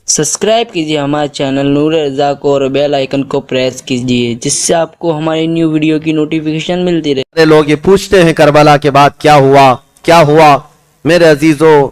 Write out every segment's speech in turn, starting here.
Subscribe कीजिए हमारे channel नूर रज़ा को और बेल आइकन को प्रेस कीजिए जिससे आपको हमारी न्यू वीडियो की नोटिफिकेशन मिलती रहे। लोग ये पूछते हैं करबला के बाद क्या हुआ। मेरे अजीजों,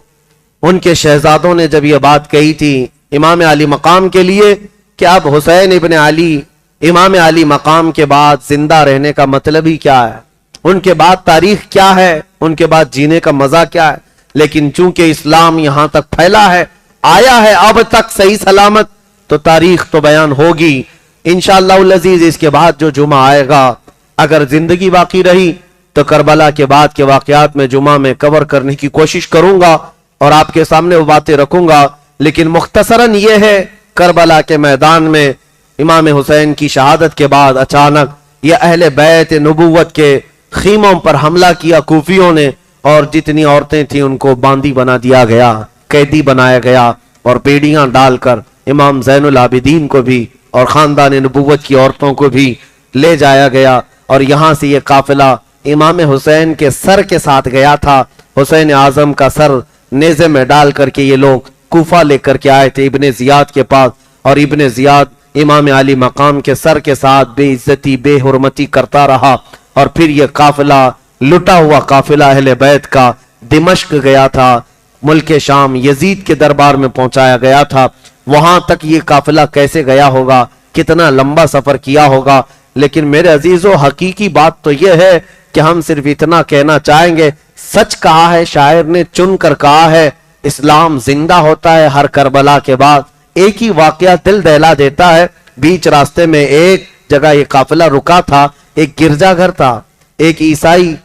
उनके शहजादों ने जब ये बात कही थी इमाम अली मकाम के लिए कि अब हुसैन इब्न अली इमाम अली मकाम के बाद जिंदा रहने का मतलब ही क्या है, उनके बाद तारीख क्या है, उनके बाद जीने का मजा क्या है। लेकिन चूंकि इस्लाम यहां तक फैला है, आया है अब तक सही सलामत, तो तारीख तो बयान होगी इंशाअल्लाह अज़ीज। इसके बाद जो जुमा आएगा, अगर जिंदगी बाकी रही तो करबला के बाद के वाकयात में जुमा में कवर करने की कोशिश करूंगा और आपके सामने वो बातें रखूंगा। लेकिन मुख्तसरन ये है, करबला के मैदान में इमाम हुसैन की शहादत के बाद अचानक ये अहले बैत नबूवत के खीमों पर हमला किया कूफियों ने, और जितनी औरतें थी उनको बांदी बना दिया गया, कैदी बनाया गया और बेड़ियां डालकर इमाम ज़ैनुल आबिदीन को भी और खानदान नबूवत की औरतों को भी ले जाया गया। और यहां से ये काफिला इमाम हुसैन के सर के साथ गया था। हुसैन आजम का सर नेज़े में डाल करके ये लोग कूफा लेकर के आए थे इब्ने ज़ियाद के पास, और इब्ने ज़ियाद इमाम अली मकाम के सर के साथ बेइज्जती बेहुरमती करता रहा। और फिर ये काफिला, लुटा हुआ काफिला अहले बैत का दिमश्क गया था, मुल्क शाम यजीद के दरबार में पहुंचाया गया था। वहां तक ये काफिला कैसे गया होगा, कितना लंबा सफर किया होगा। लेकिन मेरे अजीजों, हकीकी बात तो यह है कि हम सिर्फ इतना कहना चाहेंगे, सच कहा है शायर ने, चुन कर कहा है, इस्लाम जिंदा होता है हर करबला के बाद। एक ही वाकया दिल दहला देता है। बीच रास्ते में एक जगह ये काफिला रुका था, एक गिरजाघर था, एक ईसाई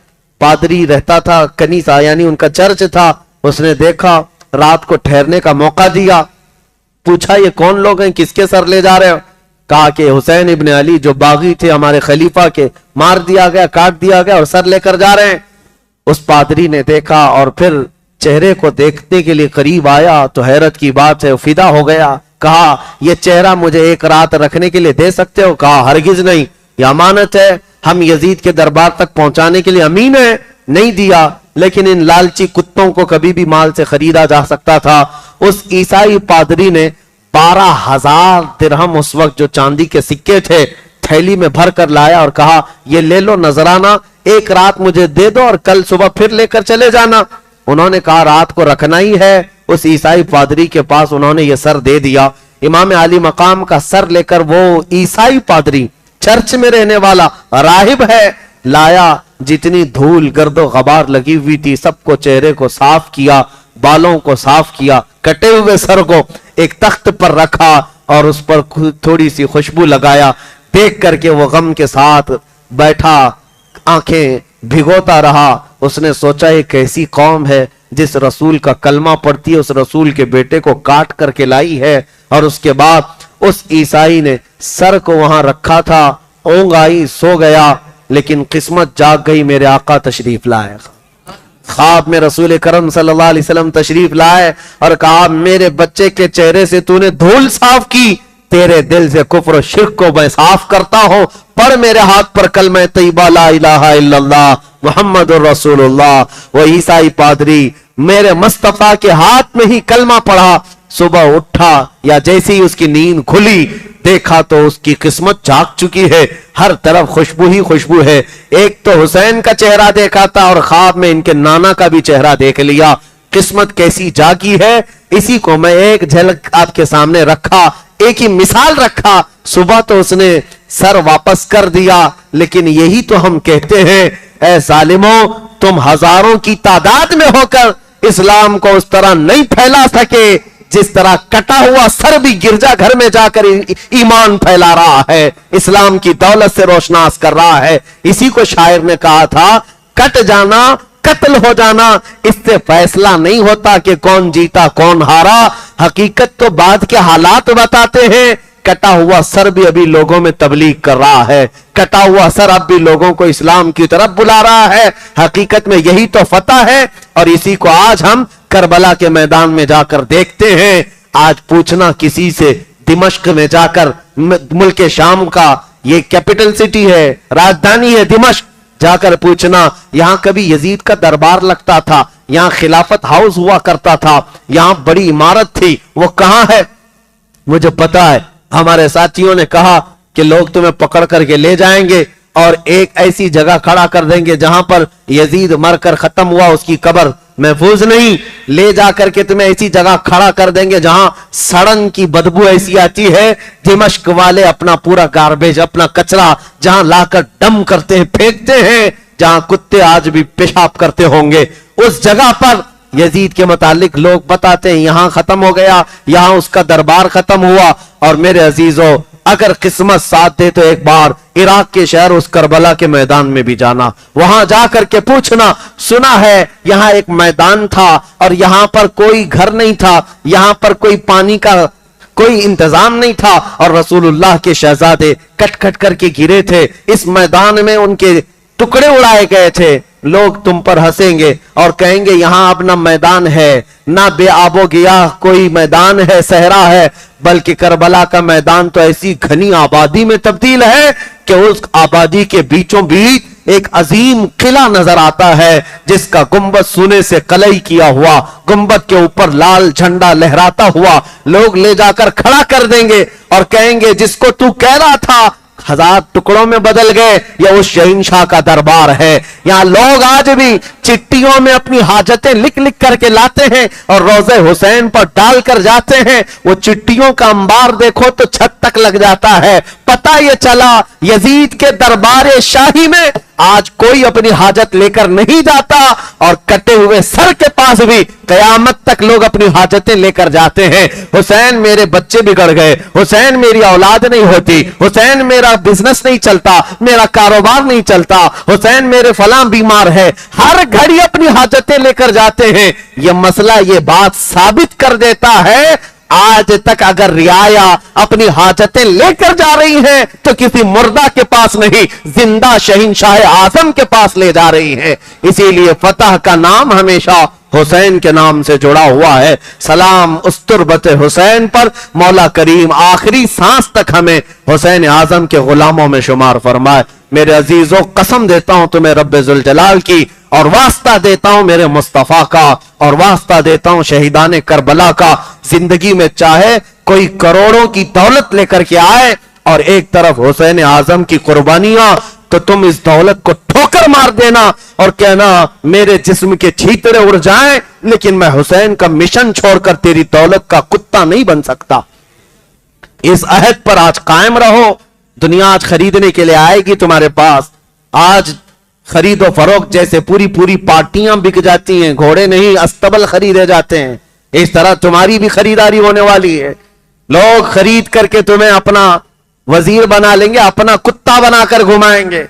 पादरी रहता था, कनीसा यानी उनका चर्च था। उसने देखा, रात को ठहरने का मौका दिया, पूछा ये कौन लोग हैं, किसके सर ले जा रहे हो। कहा कि हुसैन इब्न अली जो बागी थे हमारे खलीफा के, मार दिया गया, काट दिया गया और सर लेकर जा रहे हैं। उस पादरी ने देखा और फिर चेहरे को देखने के लिए करीब आया तो हैरत की बात है, फिदा हो गया। कहा यह चेहरा मुझे एक रात रखने के लिए दे सकते हो। कहा हरगिज नहीं, यह अमानत है, हम यजीद के दरबार तक पहुंचाने के लिए अमीन है। नहीं दिया, लेकिन इन लालची कुत्तों को कभी भी माल से खरीदा जा सकता था। उस ईसाई पादरी ने 12,000 दिरहम, उस वक्त जो चांदी के सिक्के थे, थैली में भर कर लाया और कहा ये ले लो नजराना, एक रात मुझे दे दो और कल सुबह फिर लेकर चले जाना। उन्होंने कहा रात को रखना ही है। उस ईसाई पादरी के पास उन्होंने ये सर दे दिया। इमाम अली मकाम का सर लेकर वो ईसाई पादरी, चर्च में रहने वाला राहिब है, लाया। जितनी धूल गर्दो गबार लगी हुई थी सबको, चेहरे को साफ किया, बालों को साफ किया, कटे हुए सर को एक तख्त पर रखा और उस पर थोड़ी सी खुशबू लगाया। देख करके वो गम के साथ बैठा, आंखें भिगोता रहा। उसने सोचा ये कैसी कौम है जिस रसूल का कलमा पढ़ती है, उस रसूल के बेटे को काट करके लाई है। और उसके बाद उस ईसाई ने सर को वहां रखा था, ऊंघ आई, सो गया। लेकिन किस्मत जाग गई, मेरे आका तशरीफ लाए। ख्वाब में रसूल करम सल्लल्लाहु अलैहि वसल्लम तशरीफ लाए और कहा मेरे बच्चे के चेहरे से तूने धूल साफ की, तेरे दिल से कुफ्र और शिर्क को मैं साफ करता हूं। पढ़ मेरे हाथ पर कलमा तैयबा ला इलाहा इल्लल्लाह मुहम्मदुर रसूलुल्लाह। वो ईसाई पादरी मेरे मुस्तफा के हाथ में ही कलमा पढ़ा। सुबह उठा या जैसे ही उसकी नींद खुली, देखा तो उसकी किस्मत जाग चुकी है, हर तरफ खुशबू ही खुशबू है। एक तो हुसैन का चेहरा देखा था और ख्वाब में इनके नाना का भी चेहरा देख लिया। किस्मत कैसी जागी है, इसी को मैं एक झलक आपके सामने रखा, एक ही मिसाल रखा। सुबह तो उसने सर वापस कर दिया, लेकिन यही तो हम कहते हैं, ऐ जालिमों, तुम हजारों की तादाद में होकर इस्लाम को उस तरह नहीं फैला सके जिस तरह कटा हुआ सर भी गिरजा घर में जाकर ईमान फैला रहा है, इस्लाम की दौलत से रोशनास कर रहा है। इसी को शायर ने कहा था, कट जाना कत्ल हो जाना, इससे फैसला नहीं होता कि कौन जीता कौन हारा, हकीकत तो बाद के हालात बताते हैं। कटा हुआ सर भी अभी लोगों में तबलीग कर रहा है, कटा हुआ सर अब भी लोगों को इस्लाम की तरफ बुला रहा है। हकीकत में यही तो फतह है और इसी को आज हम करबला के मैदान में जाकर देखते हैं। आज पूछना किसी से, दिमश्क में जाकर, मुल्क शाम का ये कैपिटल सिटी है, राजधानी है दिमश्क, जाकर पूछना यहां कभी यजीद का दरबार लगता था, यहां खिलाफत हाउस हुआ करता था, यहां बड़ी इमारत थी, वो कहां है? मुझे पता है हमारे साथियों ने कहा कि लोग तुम्हें पकड़ करके ले जाएंगे और एक ऐसी जगह खड़ा कर देंगे जहां पर यजीद मरकर खत्म हुआ, उसकी कब्र महफूज नहीं, ले जाकर के तुम्हें ऐसी जगह खड़ा कर देंगे जहां सड़न की बदबू ऐसी आती है, दिमश्क वाले अपना पूरा गार्बेज, अपना कचरा जहां लाकर डम करते हैं, फेंकते हैं, जहां कुत्ते आज भी पेशाब करते होंगे, उस जगह पर यजीद के मुतालिक लोग बताते हैं यहां खत्म हो गया, यहां उसका दरबार खत्म हुआ। और मेरे अजीजों, अगर किस्मत साथ दे तो एक बार इराक के शहर उस करबला के मैदान में भी जाना, वहां जाकर के पूछना, सुना है यहां एक मैदान था और यहां पर कोई घर नहीं था, यहां पर कोई पानी का कोई इंतजाम नहीं था और रसूलुल्लाह के शहजादे कट कट करके गिरे थे, इस मैदान में उनके टुकड़े उड़ाए गए थे। लोग तुम पर हंसेंगे और कहेंगे यहां अब ना मैदान है, ना बेआबो गिया कोई मैदान है, सहरा है, बल्कि करबला का मैदान तो ऐसी घनी आबादी में तब्दील है कि उस आबादी के बीचों बीच एक अजीम किला नजर आता है जिसका गुंबद सोने से कलई किया हुआ, गुंबद के ऊपर लाल झंडा लहराता हुआ लोग ले जाकर खड़ा कर देंगे और कहेंगे जिसको तू कह रहा था 1000 टुकड़ों में बदल गए, यह उस शहंशाह का दरबार है। यहां लोग आज भी चिट्ठियों में अपनी हाजतें लिख लिख करके लाते हैं और रोज़े हुसैन पर डालकर जाते हैं। वो चिट्ठियों का अंबार देखो तो छत तक लग जाता है। पता ये चला यजीद के दरबार शाही में आज कोई अपनी हाजत लेकर नहीं जाता और कटे हुए सर के पास भी कयामत तक लोग अपनी हाजतें लेकर जाते हैं। हुसैन मेरे बच्चे बिगड़ गए, हुसैन मेरी औलाद नहीं होती, हुसैन मेरा बिजनेस नहीं चलता, मेरा कारोबार नहीं चलता, हुसैन मेरे फलां बीमार है, हर घड़ी अपनी हाजतें लेकर जाते हैं। यह मसला ये बात साबित कर देता है आज तक अगर रियाया अपनी हाजतें लेकर जा रही हैं तो किसी मुर्दा के पास नहीं, जिंदा शहंशाह आजम के पास ले जा रही है। इसीलिए फतह का नाम हमेशा हुसैन के नाम से जुड़ा हुआ है। सलाम उस तुर्बत हुसैन पर, मौला करीम आखिरी सांस तक हमें हुसैन आजम के गुलामों में शुमार फरमाए। मेरे अजीजों, कसम देता हूं तुम्हें रब्बे जुल जलाल की, और वास्ता देता हूं मेरे मुस्तफा का, और वास्ता देता हूं शहीदाने करबला का, जिंदगी में चाहे कोई करोड़ों की दौलत लेकर के आए और एक तरफ हुसैन आजम की कुर्बानियां, तो तुम इस दौलत को ठोकर मार देना और कहना मेरे जिस्म के छींतरे उड़ जाएं, लेकिन मैं हुसैन का मिशन छोड़कर तेरी दौलत का कुत्ता नहीं बन सकता। इस अहद पर आज कायम रहो। दुनिया आज खरीदने के लिए आएगी तुम्हारे पास। आज खरीदो फरोख्त जैसे पूरी पूरी पार्टियां बिक जाती हैं, घोड़े नहीं अस्तबल खरीदे जाते हैं, इस तरह तुम्हारी भी खरीदारी होने वाली है। लोग खरीद करके तुम्हें अपना वजीर बना लेंगे, अपना कुत्ता बनाकर घुमाएंगे।